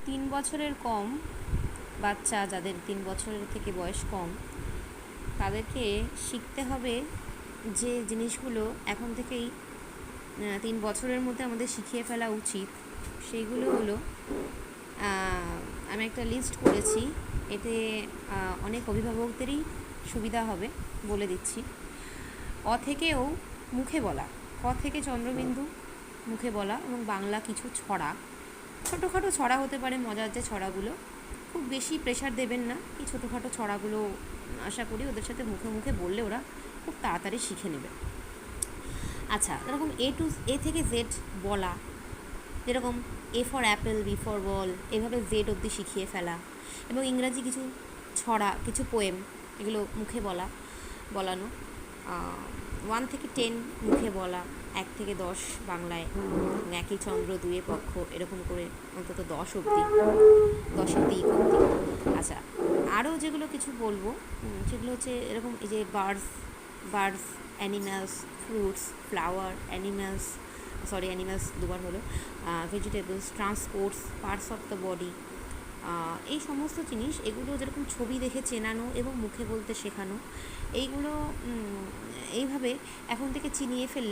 3 বছরের কম বাচ্চা, যাদের 3 বছরের থেকে বয়স কম, তাদেরকে শিখতে হবে যে জিনিসগুলো এখন থেকেই 3 বছরের মধ্যে আমাদের শিখিয়ে ফেলা উচিত। সেইগুলো হলো, আমি একটা লিস্ট করেছি, এতে অনেক অভিভাবকদেরই সুবিধা হবে, বলে দিচ্ছি। অ থেকেও মুখে বলা, ক থেকে চন্দ্রবিন্দু মুখে বলা, এবং বাংলা কিছু ছড়া, ছোটোখাটো ছড়া হতে পারে, মজার যে ছড়াগুলো, খুব বেশি প্রেশার দেবেন না। এই ছোটোখাটো ছড়াগুলো আশা করি ওদের সাথে মুখে মুখে বললে ওরা খুব তাড়াতাড়ি শিখে নেবে। আচ্ছা, এরকম এ থেকে জেড বলা, যেরকম A for apple, B for ball, এভাবে জেড অবধি শিখিয়ে ফেলা, এবং ইংরাজি কিছু ছড়া, কিছু পোয়েম, এগুলো মুখে বলানো। 1 থেকে 10 মুখে বলা, 1 থেকে 10 বাংলায়, একই চন্দ্র দুয়ে পক্ষ, এরকম করে অন্তত 10 অবধি, 10-এর দিক অবধি। আচ্ছা, আরও যেগুলো কিছু বলবো সেগুলো হচ্ছে এরকম, এই যে birds, animals, fruits, flower, animals দুবার হলো, vegetables, transports, parts of the body, এই সমস্ত জিনিস, এগুলো যেরকম ছবি দেখে চেনানো এবং মুখে বলতে শেখানো, এইগুলো এইভাবে এখন থেকে চিনিয়ে ফেললে